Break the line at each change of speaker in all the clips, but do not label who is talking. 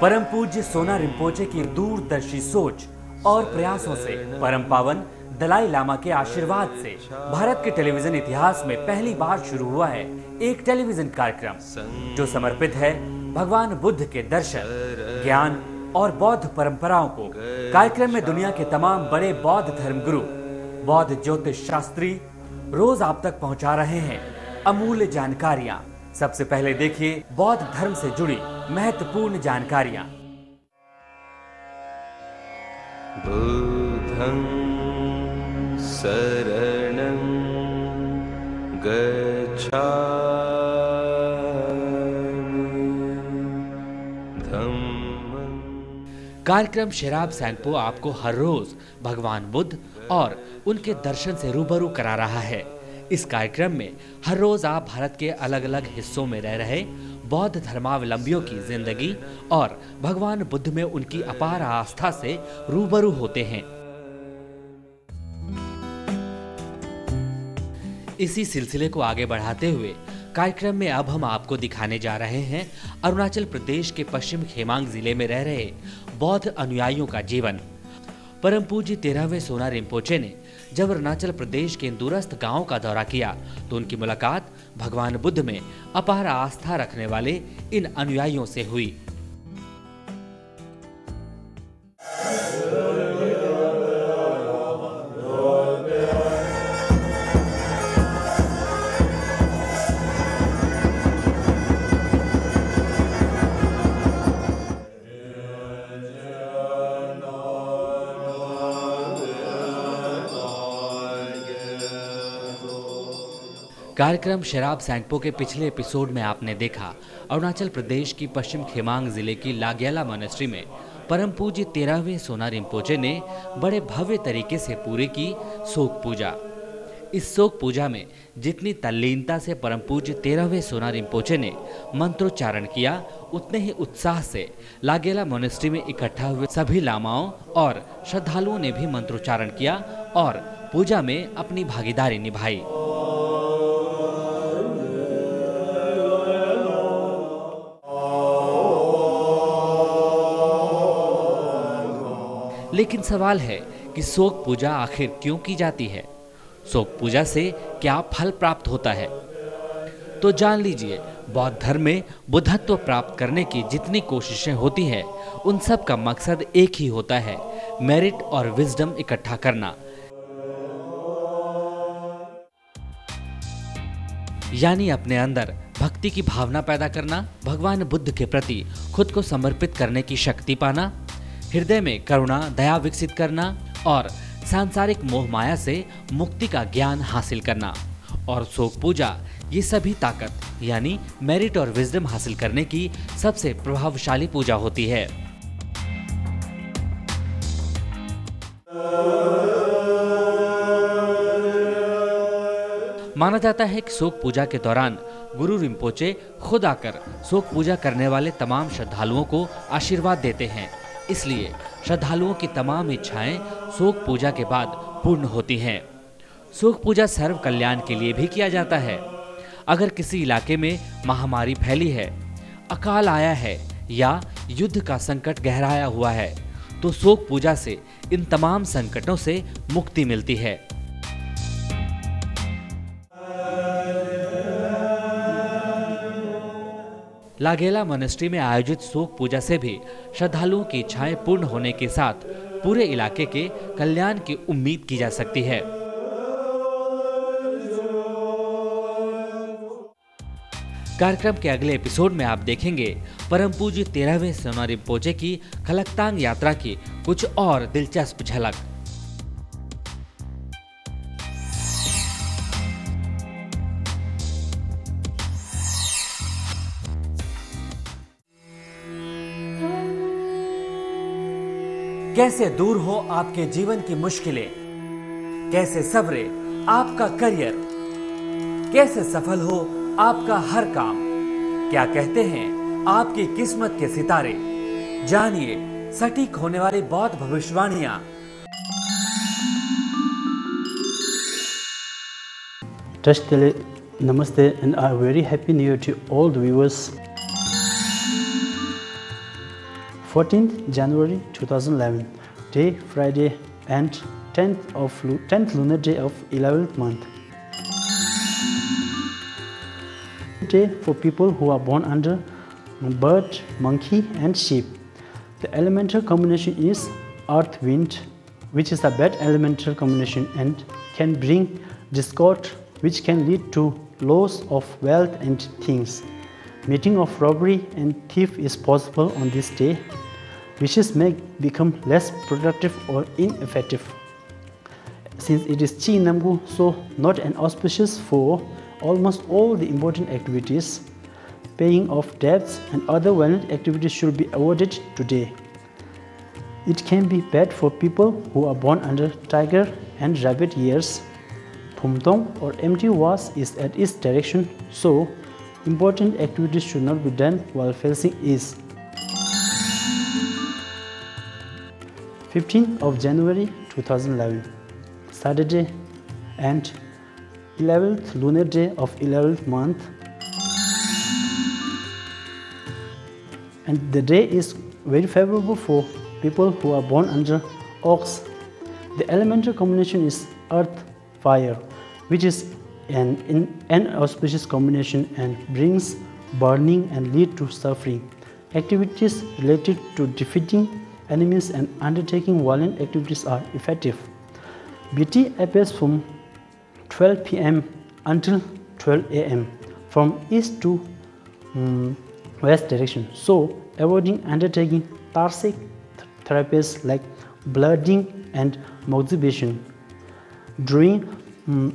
परम पूज्य सोना रिम्पोचे की दूरदर्शी सोच और प्रयासों से, परम पावन दलाई लामा के आशीर्वाद से भारत के टेलीविजन इतिहास में पहली बार शुरू हुआ है एक टेलीविजन कार्यक्रम जो समर्पित है भगवान बुद्ध के दर्शन, ज्ञान और बौद्ध परंपराओं को। कार्यक्रम में दुनिया के तमाम बड़े बौद्ध धर्मगुरु, बौद्ध ज्योतिष शास्त्री रोज आप तक पहुंचा रहे हैं अमूल्य जानकारियां। सबसे पहले देखिए बौद्ध धर्म से जुड़ी महत्वपूर्ण जानकारियां।
बुद्धं शरणं गच्छामि धम्मं।
कार्यक्रम शेराब सैंगपो आपको हर रोज भगवान बुद्ध और उनके दर्शन से रूबरू करा रहा है। इस कार्यक्रम में हर रोज आप भारत के अलग अलग हिस्सों में रह रहे बौद्ध धर्मावलंबियों की जिंदगी और भगवान बुद्ध में उनकी अपार आस्था से रूबरू होते हैं। इसी सिलसिले को आगे बढ़ाते हुए कार्यक्रम में अब हम आपको दिखाने जा रहे हैं अरुणाचल प्रदेश के पश्चिम खेमांग जिले में रह रहे बौद्ध अनुयायियों का जीवन। परम पूज्य 13वें सोना रिम्पोचे ने जब अरुणाचल प्रदेश के दूरस्थ गांव का दौरा किया तो उनकी मुलाकात भगवान बुद्ध में अपार आस्था रखने वाले इन अनुयायियों से हुई। कार्यक्रम शेराब सैंगपो के पिछले एपिसोड में आपने देखा अरुणाचल प्रदेश की पश्चिम खेमांग जिले की लाग्याला मोनेस्ट्री में परम पूज्य 13वें सोना रिम्पोचे ने बड़े भव्य तरीके से पूरी की शोक पूजा। इस शोक पूजा में जितनी तल्लीनता से परम पूज्य 13वें सोना रिम्पोचे ने मंत्रोच्चारण किया, उतने ही उत्साह से लाग्याला मोनेस्ट्री में इकट्ठा हुए सभी लामाओं और श्रद्धालुओं ने भी मंत्रोच्चारण किया और पूजा में अपनी भागीदारी निभाई। लेकिन सवाल है कि शोक पूजा आखिर क्यों की जाती है? शोक पूजा से क्या फल प्राप्त होता है? तो जान लीजिए, बौद्ध धर्म में बुद्धत्व प्राप्त करने की जितनी कोशिशें होती हैं, उन सब का मकसद एक ही होता है, मेरिट और विजडम इकट्ठा करना। यानी अपने अंदर भक्ति की भावना पैदा करना, भगवान बुद्ध के प्रति खुद को समर्पित करने की शक्ति पाना, हृदय में करुणा दया विकसित करना और सांसारिक मोह माया से मुक्ति का ज्ञान हासिल करना। और शोक पूजा ये सभी ताकत यानी मेरिट और विजडम हासिल करने की सबसे प्रभावशाली पूजा होती है। माना जाता है कि शोक पूजा के दौरान गुरु रिम्पोचे खुद आकर शोक पूजा करने वाले तमाम श्रद्धालुओं को आशीर्वाद देते हैं। इसलिए श्रद्धालुओं की तमाम इच्छाएं शोक पूजा के बाद पूर्ण होती हैं। शोक पूजा सर्व कल्याण के लिए भी किया जाता है। अगर किसी इलाके में महामारी फैली है, अकाल आया है या युद्ध का संकट गहराया हुआ है, तो शोक पूजा से इन तमाम संकटों से मुक्ति मिलती है। लागेला मोनेस्ट्री में आयोजित शोक पूजा से भी श्रद्धालुओं की इच्छाएं पूर्ण होने के साथ पूरे इलाके के कल्याण की उम्मीद की जा सकती है। कार्यक्रम के अगले एपिसोड में आप देखेंगे परम पूज्य 13वें सोना रिम्पोचे की खलकतांग यात्रा की कुछ और दिलचस्प झलक। कैसे दूर हो आपके जीवन की मुश्किलें, कैसे सवरे आपका करियर, कैसे सफल हो आपका हर काम, क्या कहते हैं आपकी किस्मत के सितारे। जानिए सटीक होने वाली बौद्ध भविष्यवाणियां।
Trust Tele, Namaste and a very happy new year to all the viewers. 14th January 2011, day Friday and 10th lunar day of 11th month. Day for people who are born under bird, monkey and sheep. The elemental combination is earth wind, which is a bad elemental combination and can bring discord, which can lead to loss of wealth and things. Meeting of robbery and thief is possible on this day. Wishes may become less productive or ineffective. Since it is Chi Namgu, so not an auspicious for almost all the important activities. Paying off debts and other violent activities should be avoided today. It can be bad for people who are born under tiger and rabbit years. Phumthong or empty was is at east direction, so important activities should not be done while facing east. 15th of January 2011, Saturday and 11th lunar day of 11th month, and the day is very favorable for people who are born under ox. The elemental combination is earth fire, which is an inauspicious combination and brings burning and lead to suffering. Activities related to defeating enemies and undertaking violent activities are effective. BT appears from 12 p.m. until 12 a.m. from east to west direction, so avoiding undertaking tarsic therapies like blooding and moxibustion.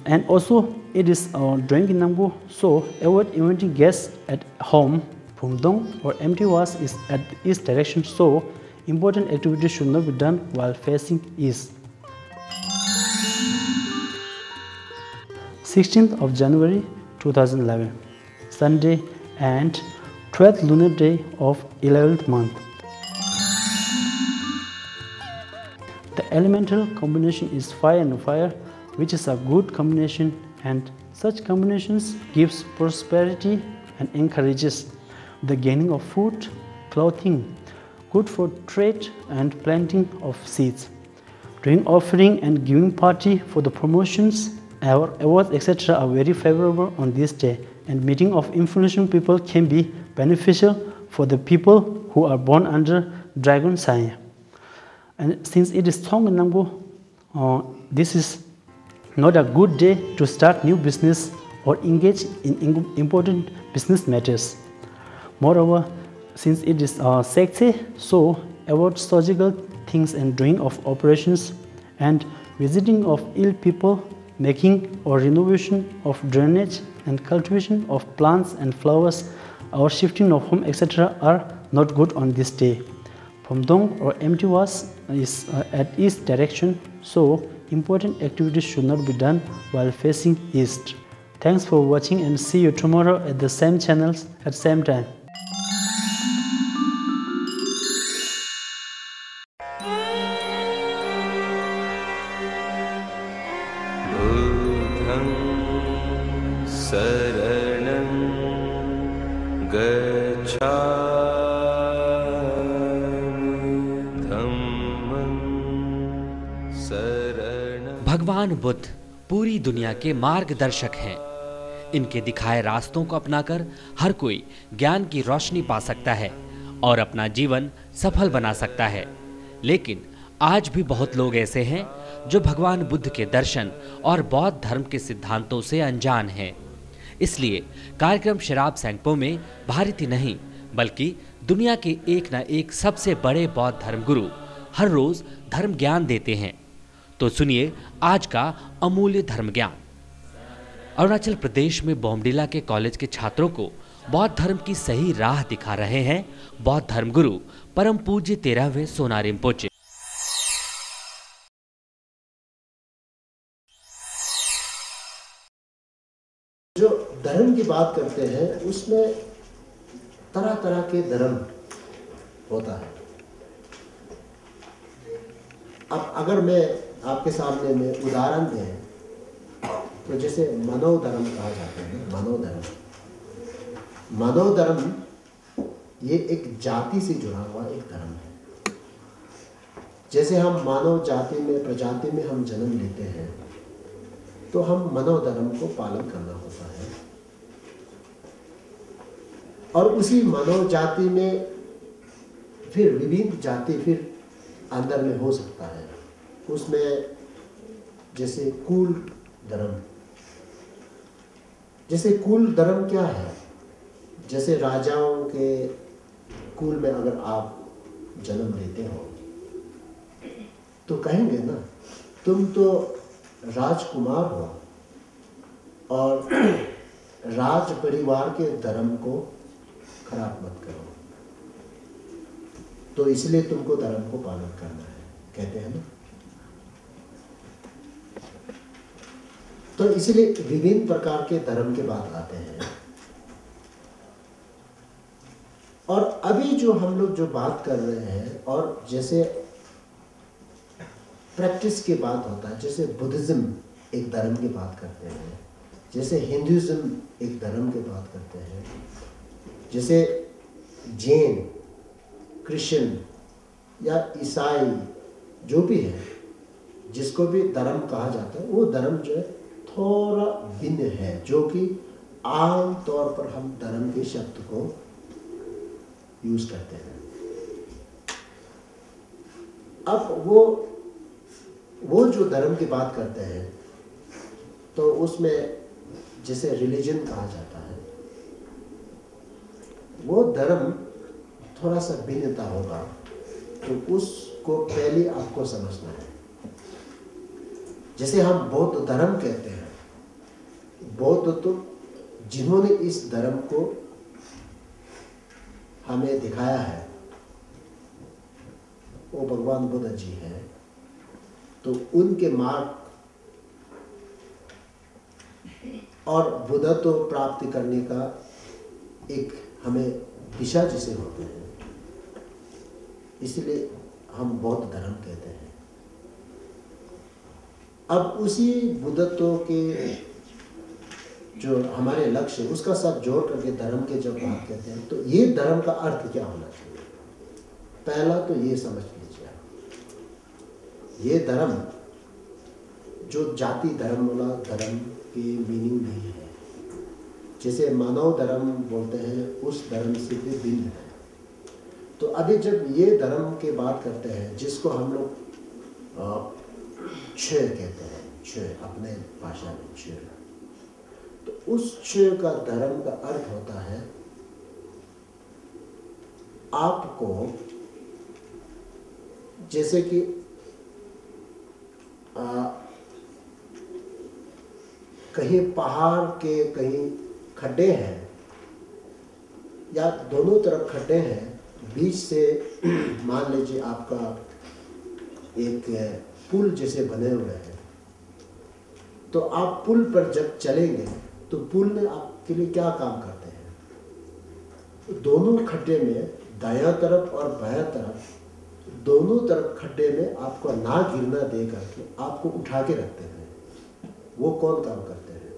And also it is drawing in Nambu, so avoid inviting guests at home. Phumthong or empty was is at east direction, so important activities should not be done while facing east. 16th of January 2011, Sunday and 12th lunar day of 11th month. The elemental combination is fire and fire, which is a good combination, and such combinations gives prosperity and encourages the gaining of food, clothing, good for trade and planting of seeds. Doing offering and giving party for the promotions, awards, etc. are very favorable on this day, and meeting of influential people can be beneficial for the people who are born under dragon sign. And since it is Thong Nambu, this is not a good day to start new business or engage in important business matters. Moreover, since it is Sekse, so avoid surgical things and doing of operations and visiting of ill people, making or renovation of drainage and cultivation of plants and flowers or shifting of home, etc. are not good on this day. Phumthong or empty was is at east direction, so important activities should not be done while facing east. Thanks for watching and see you tomorrow at the same channels at same time.
बुद्धं शरणं गच्छामि धम्मं शरणं।
भगवान बुद्ध पूरी दुनिया के मार्गदर्शक हैं। इनके दिखाए रास्तों को अपनाकर हर कोई ज्ञान की रोशनी पा सकता है और अपना जीवन सफल बना सकता है। लेकिन आज भी बहुत लोग ऐसे हैं जो भगवान बुद्ध के दर्शन और बौद्ध धर्म के सिद्धांतों से अनजान हैं। इसलिए कार्यक्रम शराब सैंगपो में भारत ही नहीं बल्कि दुनिया के एक न एक सबसे बड़े बौद्ध धर्मगुरु हर रोज धर्म ज्ञान देते हैं। तो सुनिए आज का अमूल्य धर्म ज्ञान। अरुणाचल प्रदेश में बोमडिला के कॉलेज के छात्रों को बौद्ध धर्म की सही राह दिखा रहे हैं बौद्ध धर्मगुरु परम पूज्य 13वें सोना रिम्पोचे।
जो धर्म की बात करते हैं उसमें तरह तरह के धर्म होता है। अब अगर मैं आपके सामने में उदाहरण दें तो जैसे मनोधर्म कहा जाता है। मनोधर्म ये एक जाति से जुड़ा हुआ एक धर्म है। जैसे हम मानव जाति में, प्रजाति में हम जन्म लेते हैं, तो हम मनोधर्म को पालन करना होता है। और उसी मानव जाति में फिर विभिन्न जाति फिर अंदर में हो सकता है। उसमें जैसे कुल धर्म, जैसे कुल धर्म क्या है? जैसे राजाओं के कुल में अगर आप जन्म लेते हो तो कहेंगे ना, तुम तो राजकुमार हो और राज परिवार के धर्म को खराब मत करो, तो इसलिए तुमको धर्म को पालन करना है, कहते हैं ना। तो इसलिए विभिन्न प्रकार के धर्म के बात आते हैं। और अभी जो हम लोग जो बात कर रहे हैं, और जैसे प्रैक्टिस की बात होता है, जैसे बुद्धिज्म एक धर्म की बात करते हैं, जैसे हिंदुइज्म एक धर्म की बात करते हैं, जैसे जैन, क्रिश्चियन या ईसाई जो भी है, जिसको भी धर्म कहा जाता है, वो धर्म जो है थोड़ा भिन्न है, जो कि आम तौर पर हम धर्म के शब्द को यूज करते हैं। अब वो जो धर्म की बात करते हैं, तो उसमें जिसे रिलीजन कहा जाता है, वो धर्म थोड़ा सा भिन्नता होगा, तो उसको पहले आपको समझना है। जैसे हम बौद्ध धर्म कहते हैं, बौद्ध तो जिन्होंने इस धर्म को हमें दिखाया है वो भगवान बुद्ध जी हैं। तो उनके मार्ग और बुद्धत्व प्राप्ति करने का एक हमें दिशा जिसे होते हैं, इसलिए हम बौद्ध धर्म कहते हैं। अब उसी बुद्धत्व के जो हमारे लक्ष्य, उसका सब जोड़ करके धर्म के जब बात कहते हैं, तो ये धर्म का अर्थ क्या होना चाहिए? पहला तो ये समझ लीजिए, ये धर्म जो जाति धर्म वाला धर्म की मीनिंग नहीं है। जैसे मानव धर्म बोलते हैं, उस धर्म से भी भिन्न है। तो अभी जब ये धर्म की बात करते हैं, जिसको हम लोग क्षय कहते हैं, क्षय अपने भाषा में क्षय, तो उस क्षय का धर्म का अर्थ होता है आपको, जैसे कि कहीं पहाड़ के कहीं खड्डे हैं या दोनों तरफ खड्डे हैं, बीच से मान लीजिए आपका एक पुल जैसे बने हुए हैं, तो आप पुल पर जब चलेंगे तो पुल में आपके लिए क्या काम करते हैं? दोनों खड्डे में दायां तरफ और बायां तरफ, दोनों तरफ खड्डे में आपको ना गिरना दे करके आपको उठा के रखते हैं। वो कौन काम करते हैं?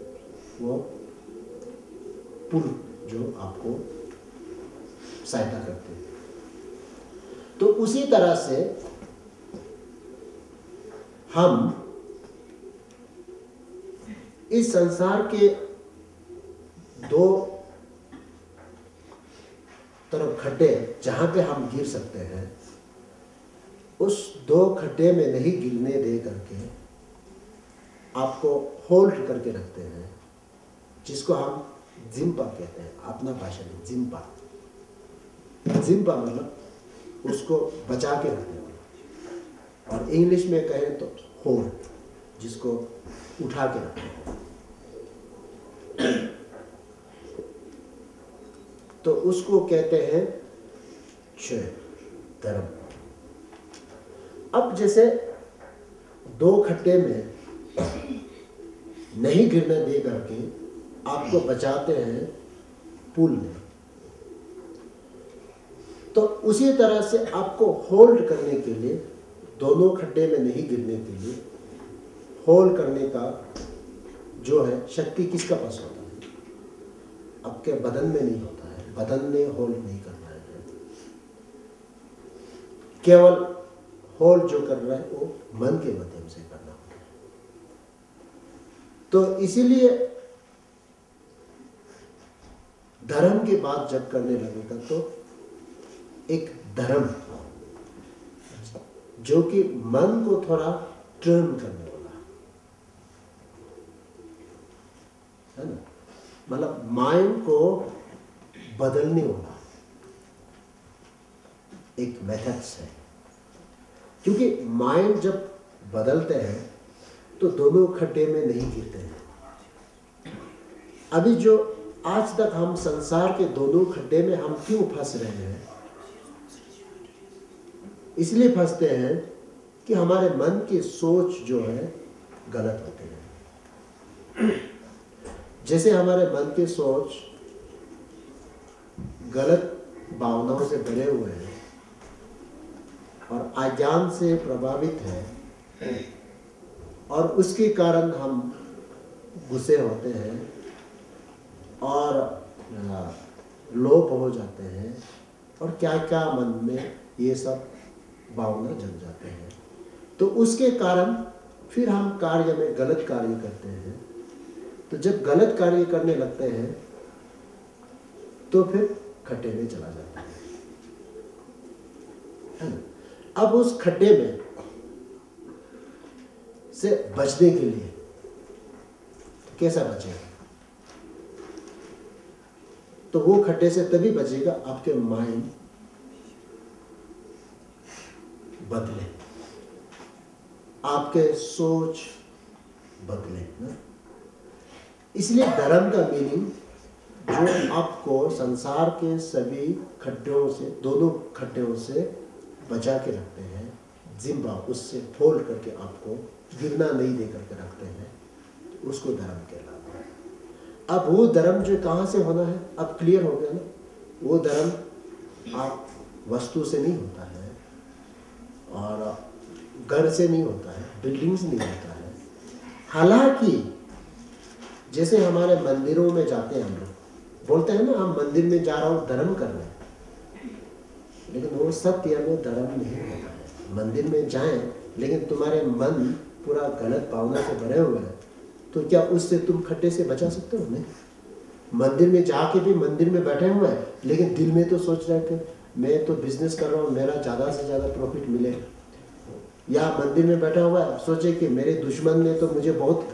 वो पुल जो आपको सहायता करते हैं। तो उसी तरह से हम इस संसार के दो तरफ खड्डे जहां पे हम गिर सकते हैं, उस दो खड्डे में नहीं गिरने दे करके आपको होल्ड करके रखते हैं, जिसको हम जिम्पा कहते हैं अपना भाषा में। जिम्पा, जिम्पा मतलब उसको बचा के रखने वाला, और इंग्लिश में कहें तो होल्ड, जिसको उठा के रखते हैं। तो उसको कहते हैं क्षय धर्म। अब जैसे दो खड्डे में नहीं गिरने दे करके आपको बचाते हैं पुल में, तो उसी तरह से आपको होल्ड करने के लिए, दोनों खड्डे में नहीं गिरने के लिए होल्ड करने का जो है शक्ति किसका पास होता है? आपके बदन में नहीं होता है, बदन ने होल्ड नहीं करना है। केवल होल जो कर रहा है वो मन के माध्यम से करना होता है। तो इसीलिए धर्म की बात जब करने लगेगा तो एक धर्म जो कि मन को थोड़ा टर्न करने वाला है ना, मतलब माइंड को बदलने वाला एक मेथड्स है। क्योंकि माइंड जब बदलते हैं तो दोनों खड्डे में नहीं गिरते हैं। अभी जो आज तक हम संसार के दोनों खड्डे में हम क्यों फंस रहे हैं? इसलिए फंसते हैं कि हमारे मन की सोच जो है गलत होते हैं। जैसे हमारे मन की सोच गलत भावनाओं से भरे हुए हैं और अज्ञान से प्रभावित है और उसके कारण हम गुस्से होते हैं और लोभ हो जाते हैं और क्या क्या मन में ये सब भावना जग जाते हैं। तो उसके कारण फिर हम कार्य में गलत कार्य करते हैं। तो जब गलत कार्य करने लगते हैं तो फिर खड्डे में चला जाता है ना। अब उस खड्डे में से बचने के लिए कैसा बचेगा? तो वो खड्डे से तभी बचेगा आपके माइंड बदले, आपके सोच बदले ना। इसलिए धर्म का मीनिंग जो आपको संसार के सभी खड्डों से, दोनों खड्डों से बचा के रखते हैं, जिम्बा उससे फोल्ड करके आपको गिरना नहीं दे करके रखते हैं, उसको धर्म कहलाता है। अब वो धर्म जो कहाँ से होना है, अब क्लियर हो गया ना। वो धर्म आप वस्तु से नहीं होता है और घर से नहीं होता है, बिल्डिंग से नहीं होता है। हालांकि जैसे हमारे मंदिरों में जाते हैं, हम लोग बोलते हैं ना हम मंदिर में जा रहा हूँ धर्म कर रहे हैं, लेकिन वो सत्य में धर्म नहीं होता है। मंदिर में जाएं लेकिन तुम्हारे मन पूरा गलत भावना से भरे हुए हैं तो क्या उससे तुम खड्डे से बचा सकते हो? नहीं। मंदिर में जाके भी मंदिर में बैठे हुए हैं लेकिन दिल में तो सोच रहे हैं कि मैं तो बिजनेस कर रहा हूँ, मेरा ज़्यादा से ज़्यादा प्रॉफिट मिले। या मंदिर में बैठा हुआ है, सोचे कि मेरे दुश्मन ने तो मुझे बहुत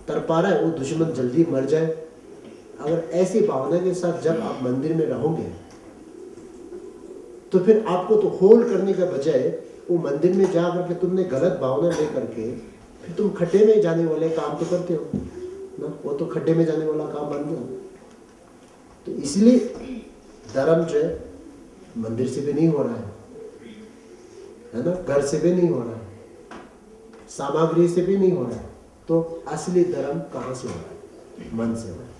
तरपा रहा है, वो दुश्मन जल्दी मर जाए। अगर ऐसी भावना के साथ जब आप मंदिर में रहोगे तो फिर आपको तो होल्ड करने का बजाय वो मंदिर में जा करके तुमने गलत भावना लेकर के फिर तुम खड्डे में जाने वाले काम तो करते हो ना, वो तो खड्डे में जाने वाला काम बन गया। तो इसलिए धर्म जो है मंदिर से भी नहीं हो रहा है ना, घर से भी नहीं हो रहा है, सामग्री से भी नहीं हो रहा है। तो असली धर्म कहाँ से हो रहा है? मन से हो रहा है।